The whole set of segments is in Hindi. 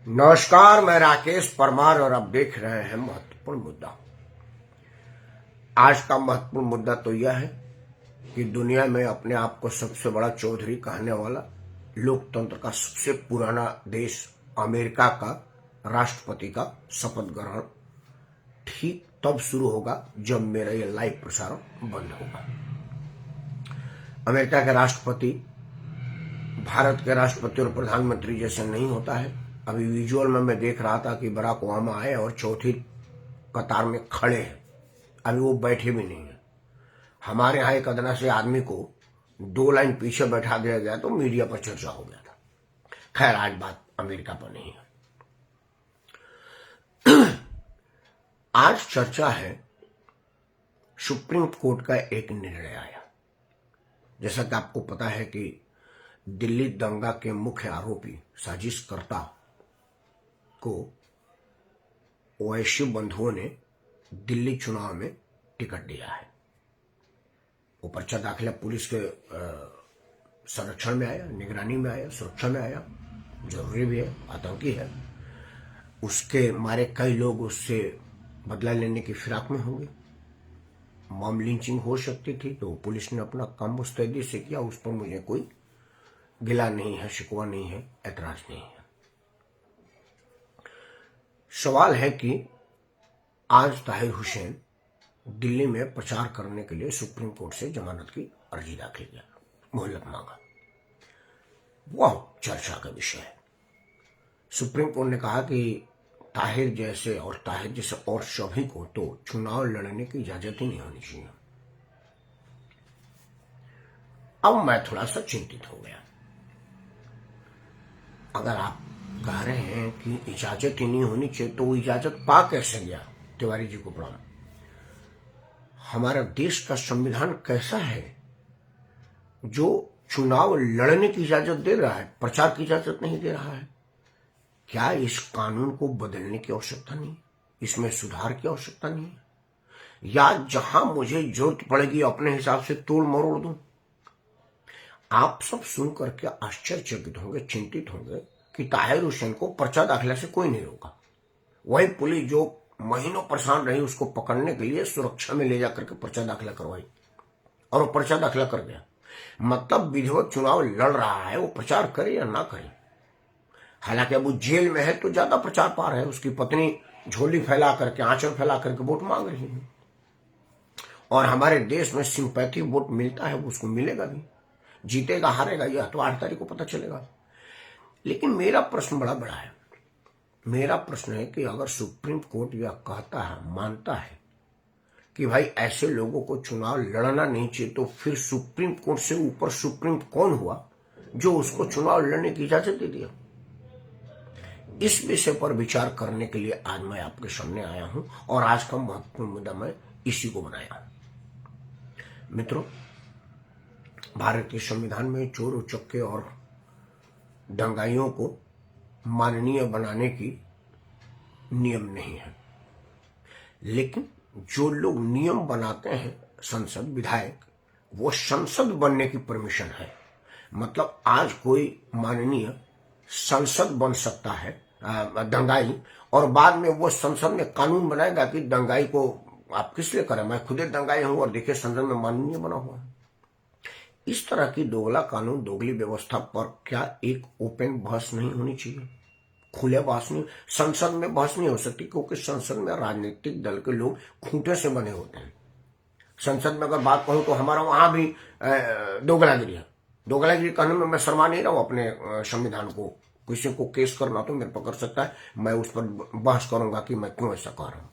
नमस्कार, मैं राकेश परमार और आप देख रहे हैं महत्वपूर्ण मुद्दा। आज का महत्वपूर्ण मुद्दा तो यह है कि दुनिया में अपने आप को सबसे बड़ा चौधरी कहने वाला लोकतंत्र का सबसे पुराना देश अमेरिका का राष्ट्रपति का शपथ ग्रहण ठीक तब शुरू होगा जब मेरा ये लाइव प्रसारण बंद होगा। अमेरिका के राष्ट्रपति भारत के राष्ट्रपति और प्रधानमंत्री जैसे नहीं होता है। अभी विजुअल में मैं देख रहा था कि बराक ओबामा आए और चौथी कतार में खड़े हैं, अभी वो बैठे भी नहीं है। हमारे यहाँ एक अदना से आदमी को 2 लाइन पीछे बैठा दिया गया तो मीडिया पर चर्चा हो गया था। खैर, आज बात अमेरिका पर नहीं है। आज चर्चा है सुप्रीम कोर्ट का एक निर्णय आया। जैसा कि आपको पता है कि दिल्ली दंगा के मुख्य आरोपी साजिशकर्ता को ओवैसी बंधुओं ने दिल्ली चुनाव में टिकट दिया है। वो पर्चा दाखिला पुलिस के संरक्षण में आया, निगरानी में आया, सुरक्षा में आया। जरूरी भी है, आतंकी है। उसके मारे कई लोग उससे बदला लेने की फिराक में होंगे। मॉब लिंचिंग हो सकती थी, तो पुलिस ने अपना काम मुस्तैदी से किया। उस पर मुझे कोई गिला नहीं है, शिकवा नहीं है, ऐतराज नहीं है। सवाल है कि आज ताहिर हुसैन दिल्ली में प्रचार करने के लिए सुप्रीम कोर्ट से जमानत की अर्जी दाखिल किया, मोहलत मांगा। वह चर्चा का विषय है। सुप्रीम कोर्ट ने कहा कि ताहिर जैसे और सभी को तो चुनाव लड़ने की इजाजत ही नहीं होनी चाहिए। अब मैं थोड़ा सा चिंतित हो गया। अगर आप कह रहे हैं कि इजाजत ही नहीं होनी चाहिए, तो वो इजाजत पा कैसे गया? तिवारी जी को प्रणाम। हमारा देश का संविधान कैसा है जो चुनाव लड़ने की इजाजत दे रहा है, प्रचार की इजाजत नहीं दे रहा है? क्या इस कानून को बदलने की आवश्यकता नहीं? इसमें सुधार की आवश्यकता नहीं? या जहां मुझे जरूरत पड़ेगी अपने हिसाब से तोड़ मरोड़ दूं? आप सब सुन करके आश्चर्यचकित होंगे, चिंतित होंगे कि ताहिर हुसैन को पर्चा दाखिला से कोई नहीं रोका। वही पुलिस जो महीनों परेशान रही उसको पकड़ने के लिए सुरक्षा में ले जाकर के पर्चा दाखिला करवाई, और वो पर्चा दाखिला कर गया। मतलब विधिवत चुनाव लड़ रहा है, वो प्रचार करे या ना करे। हालांकि अब वो जेल में है तो ज्यादा प्रचार पा रहा है। उसकी पत्नी झोली फैला करके, आंचल फैला करके वोट मांग रही है। और हमारे देश में सिंपैथी वोट मिलता है, उसको मिलेगा भी। जीतेगा हारेगा यह तो 8 तारीख को पता चलेगा। लेकिन मेरा प्रश्न बड़ा बड़ा है। मेरा प्रश्न है कि अगर सुप्रीम कोर्ट यह कहता है, मानता है कि भाई ऐसे लोगों को चुनाव लड़ना नहीं चाहिए, तो फिर सुप्रीम कोर्ट से ऊपर सुप्रीम कौन हुआ जो उसको चुनाव लड़ने की इजाजत दे दिया? इस विषय पर विचार करने के लिए आज मैं आपके सामने आया हूं, और आज का महत्वपूर्ण मुद्दा मैं इसी को बनाया हूं। मित्रों, भारत के संविधान में चोर उचक्के और दंगाइयों को माननीय बनाने की नियम नहीं है। लेकिन जो लोग नियम बनाते हैं, संसद, विधायक, वो संसद बनने की परमिशन है। मतलब आज कोई माननीय संसद बन सकता है, दंगाई, और बाद में वो संसद में कानून बनाएगा कि दंगाई को आप किस लिए करें, मैं खुदे दंगाई हूं और देखिए संसद में माननीय बना हुआ है। इस तरह की दोगला कानून, दोगली व्यवस्था पर क्या एक ओपन बहस नहीं होनी चाहिए? खुले बहस नहीं, संसद में बहस नहीं हो सकती, क्योंकि संसद में राजनीतिक दल के लोग खूंटे से बने होते हैं। संसद में अगर बात कहूं तो हमारा वहां भी दोगलागिरी है। दोगलागिरी कहने में मैं शर्मा नहीं रहा हूं अपने संविधान को। किसी को केस करना तो मेरे पर कर सकता है, मैं उस पर बहस करूंगा कि मैं क्यों ऐसा कह रहा हूं।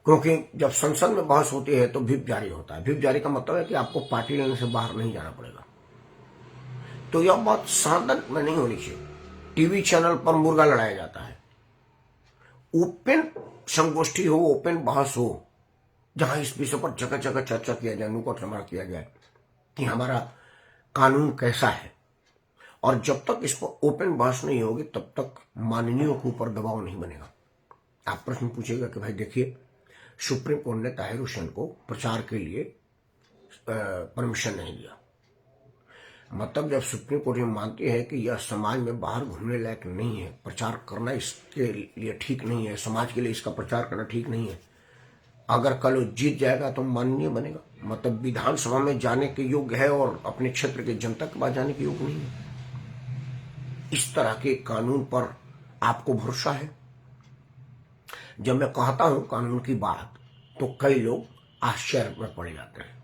क्योंकि जब संसद में बहस होती है तो व्हिप जारी होता है। व्हिप जारी का मतलब है कि आपको पार्टी लेने से बाहर नहीं जाना पड़ेगा। तो यह बात सदन में नहीं होनी चाहिए। टीवी चैनल पर मुर्गा लड़ाया जाता है। ओपन संगोष्ठी हो, ओपन बहस हो, जहां इस विषय पर जगह जगह चर्चा किया जाए, नुक्कड़ संवाद किया जाए कि हमारा कानून कैसा है। और जब तक इस पर ओपन बहस नहीं होगी तब तक माननीयों के ऊपर दबाव नहीं बनेगा। आप प्रश्न पूछेगा कि भाई देखिए, सुप्रीम कोर्ट ने ताहिर हुसैन को प्रचार के लिए परमिशन नहीं दिया। मतलब जब सुप्रीम कोर्ट ये मानती है कि यह समाज में बाहर घूमने लायक नहीं है, प्रचार करना इसके लिए ठीक नहीं है, समाज के लिए इसका प्रचार करना ठीक नहीं है, अगर कल वो जीत जाएगा तो माननीय बनेगा, मतलब विधानसभा में जाने के योग्य है और अपने क्षेत्र के जनता के पास जाने के योग्य नहीं है। इस तरह के कानून पर आपको भरोसा है? जब मैं कहता हूं कानून की बात तो कई लोग आश्चर्य में पड़ जाते हैं।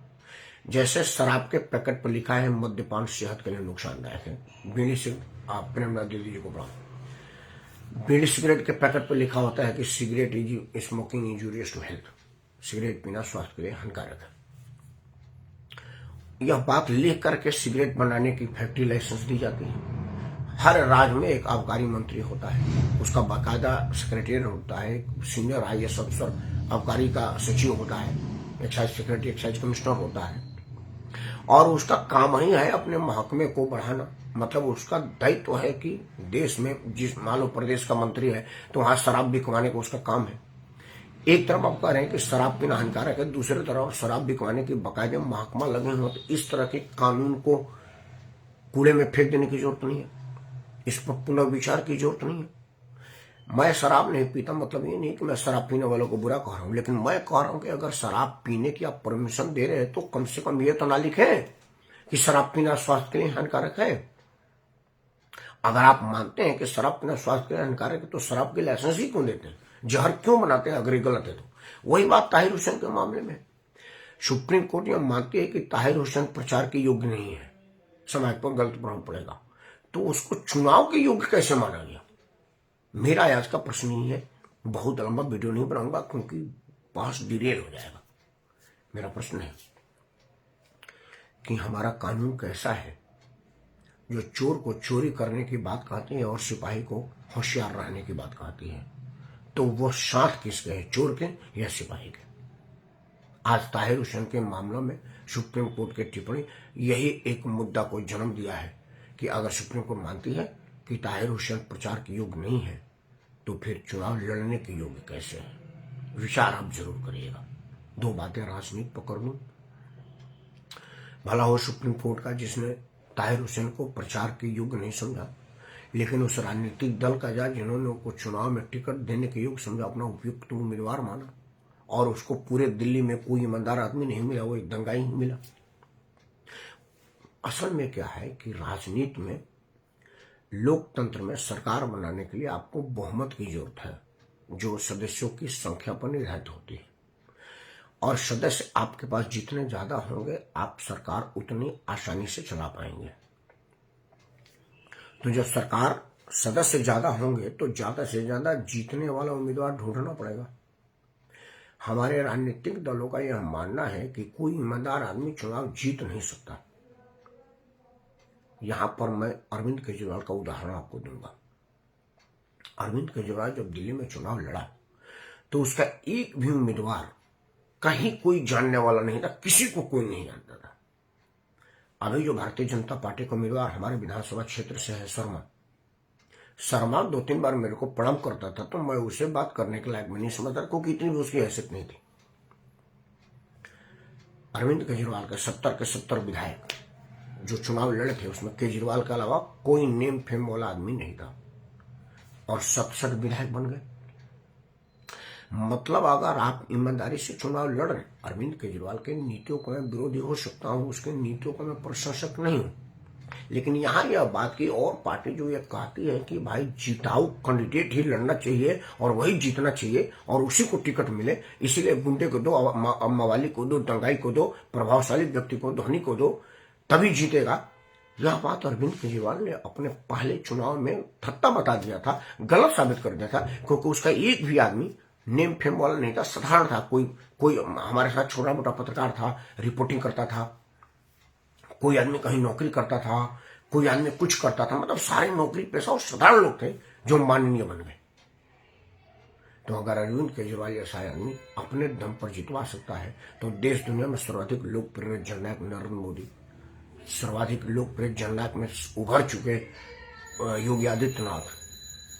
जैसे शराब के पैकेट पर लिखा है मद्यपान सेहत के लिए नुकसानदायक है। बीड़ी सिगरेट, आप प्रेमनाथ दीदी जी को पढ़ाओ, बीड़ी सिगरेट के पैकेट पर लिखा होता है कि cigarette is smoking injurious to health, cigarette पीना स्वास्थ्य के लिए हानिकारक है। यह बात लिख करके सिगरेट बनाने की फैक्ट्री लाइसेंस दी जाती है। हर राज्य में एक आबकारी मंत्री होता है, उसका बाकायदा सेक्रेटरी होता है, सीनियर IAS अफसर आबकारी का सचिव होता है, एक्साइज सेक्रेटरी, एक्साइज कमिश्नर होता है, और उसका काम ही है अपने महकमे को बढ़ाना। मतलब उसका दायित्व है कि देश में जिस मान लो प्रदेश का मंत्री है तो वहां शराब बिकवाने का उसका काम है। एक तरफ आप कह रहे हैं कि शराब पीना हानिकारक है, दूसरी तरफ शराब बिकवाने की बाकायदे महकमा लगे हुए, तो इस तरह के कानून को कूड़े में फेंक देने की जरूरत नहीं है, इस पर पुनर्विचार की जरूरत नहीं है। मैं शराब नहीं पीता, मतलब ये नहीं कि मैं शराब पीने वालों को बुरा कह रहा हूं, लेकिन मैं कह रहा हूं कि अगर शराब पीने की आप परमिशन दे रहे हैं तो कम से कम ये तो ना लिखे कि शराब पीना स्वास्थ्य के लिए हानिकारक है। अगर आप मानते हैं कि शराब पीना स्वास्थ्य के लिए हानिकारक है तो शराब के लाइसेंस ही क्यों देते हैं, जहर क्यों बनाते हैं अगर ये गलत है तो? वही बात ताहिर हुसैन के मामले में सुप्रीम कोर्ट यह मानती है कि ताहिर हुसैन प्रचार के योग्य नहीं है, समाज पर गलत प्रभाव पड़ेगा, तो उसको चुनाव के योग्य कैसे माना गया? मेरा आज का प्रश्न ही है। बहुत लंबा वीडियो नहीं बनाऊंगा क्योंकि बहस डिरेल हो जाएगा। मेरा प्रश्न है कि हमारा कानून कैसा है जो चोर को चोरी करने की बात कहती है और सिपाही को होशियार रहने की बात कहती है, तो वो साथ किसके है, चोर के या सिपाही के? आज ताहिर हुसैन के मामलों में सुप्रीम कोर्ट की टिप्पणी यही एक मुद्दा को जन्म दिया है कि अगर सुप्रीम कोर्ट मानती है कि ताहिर हुसैन प्रचार के योग्य नहीं है तो फिर चुनाव लड़ने के योग्य कैसे है? विचार आप जरूर करिएगा। दो बातें राजनीति पर कर लूं। भला हो सुप्रीम कोर्ट का जिसने ताहिर हुसैन को प्रचार के योग्य नहीं समझा, लेकिन उस राजनीतिक दल का जा जिन्होंने उसको चुनाव में टिकट देने के योग्य समझा, अपना उपयुक्त उम्मीदवार माना, और उसको पूरे दिल्ली में कोई ईमानदार आदमी नहीं मिला, वो एक दंगाई ही मिला। असल में क्या है कि राजनीति में, लोकतंत्र में सरकार बनाने के लिए आपको बहुमत की जरूरत है, जो सदस्यों की संख्या पर निर्धारित होती है, और सदस्य आपके पास जितने ज्यादा होंगे आप सरकार उतनी आसानी से चला पाएंगे। तो जब सरकार सदस्य ज्यादा होंगे तो ज्यादा से ज्यादा जीतने वाला उम्मीदवार ढूंढना पड़ेगा। हमारे राजनीतिक दलों का यह मानना है कि कोई ईमानदार आदमी चुनाव जीत नहीं सकता। यहां पर मैं अरविंद केजरीवाल का उदाहरण आपको दूंगा। अरविंद केजरीवाल जब दिल्ली में चुनाव लड़ा तो उसका एक भी उम्मीदवार कहीं कोई जानने वाला नहीं था, किसी को कोई नहीं जानता था। अभी जो भारतीय जनता पार्टी का उम्मीदवार हमारे विधानसभा क्षेत्र से है, शर्मा 2-3 बार मेरे को प्रणाम करता था, तो मैं उसे बात करने के लायक नहीं समझता, क्योंकि इतनी भी उसकी हैसियत नहीं थी। अरविंद केजरीवाल के 70 के 70 विधायक जो चुनाव लड़े थे उसमें केजरीवाल के अलावा कोई नेम फेम वाला आदमी नहीं था, और 67 विधायक बन गए। मतलब अगर आप ईमानदारी से चुनाव लड़ रहे, अरविंद केजरीवाल के नीतियों का मैं विरोधी हो सकता हूं, उसके नीतियों का मैं प्रशंसक नहीं हूं, लेकिन यहां यह बात की और पार्टी जो ये कहती है कि भाई जिताऊ कैंडिडेट ही लड़ना चाहिए और वही जीतना चाहिए और उसी को टिकट मिले, इसीलिए गुंडे को दो, मवाली को दो, दंगाई को दो, प्रभावशाली व्यक्ति को, धनी को दो, तभी जीतेगा। यह बात अरविंद केजरीवाल ने अपने पहले चुनाव में थत्ता बता दिया था, गलत साबित कर दिया था, क्योंकि उसका एक भी आदमी नेम फेम वाला नहीं था, साधारण था। कोई हमारे साथ छोटा मोटा पत्रकार था, रिपोर्टिंग करता था, कोई आदमी कहीं नौकरी करता था, कोई आदमी कुछ करता था, मतलब सारे नौकरी पेशा और साधारण लोग थे जो माननीय बन गए। तो अगर अरविंद केजरीवाल जैसा आदमी अपने दम पर जितवा सकता है तो देश दुनिया में सर्वाधिक लोकप्रिय जननायक नरेंद्र मोदी, सर्वाधिक लोकप्रिय जननायक में उभर चुके योगी आदित्यनाथ,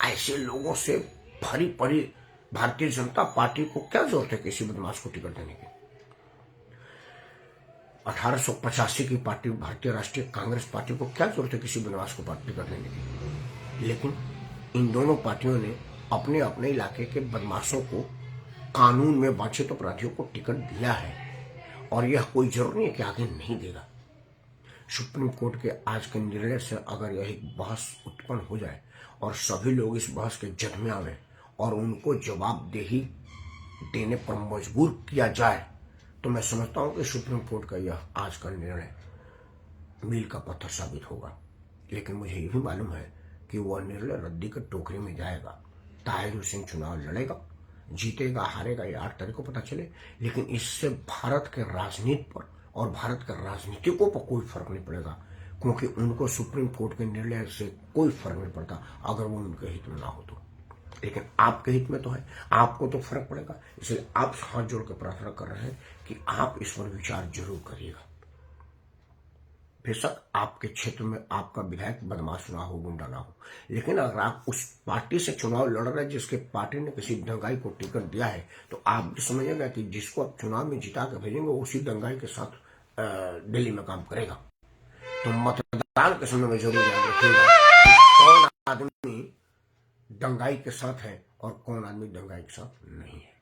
ऐसे लोगों से भरी पड़ी भारतीय जनता पार्टी को क्या जरूरत है किसी बदमाश को टिकट देने की? 1885 की पार्टी भारतीय राष्ट्रीय कांग्रेस पार्टी को क्या जरूरत है किसी बनवास को टिकट देने की। लेकिन इन दोनों पार्टियों ने अपने अपने इलाके के बदमाशों को, कानून में वांछित अपराधियों को टिकट दिया है और यह कोई जरूरी नहीं है कि आगे नहीं देगा। सुप्रीम कोर्ट के आज के निर्णय से अगर यह एक बहस उत्पन्न हो जाए और सभी लोग इस बहस के जद में आवे और उनको जवाबदेही देने पर मजबूर किया जाए तो मैं समझता हूं कि सुप्रीम कोर्ट का यह आज का निर्णय मील का पत्थर साबित होगा। लेकिन मुझे यह भी मालूम है कि वह निर्णय रद्दी के टोकरी में जाएगा। ताहिर हुसैन चुनाव लड़ेगा, जीतेगा हारेगा ये 8 तारीख को पता चले, लेकिन इससे भारत के राजनीति पर और भारत के राजनीतिकों पर कोई फर्क नहीं पड़ेगा, क्योंकि उनको सुप्रीम कोर्ट के निर्णय से कोई फर्क नहीं पड़ता अगर वो उनके हित में ना हो तो। लेकिन आपके हित में तो है, आपको तो फर्क पड़ेगा। इसलिए आप हाथ जोड़ के प्रार्थना कर रहे हैं कि आप इस पर विचार जरूर करिएगा। बेशक आपके क्षेत्र में आपका विधायक बदमाश ना हो, गुंडा ना हो, लेकिन अगर आप उस पार्टी से चुनाव लड़ रहे हैं जिसके पार्टी ने किसी दंगाई को टिकट दिया है, तो आप भी समझिएगा कि जिसको आप चुनाव में जिता कर भेजेंगे वो उसी दंगाई के साथ दिल्ली में काम करेगा। तो मतदान के समय में जरूर याद रखिएगा कौन आदमी दंगाई के साथ है और कौन आदमी दंगाई के साथ नहीं है।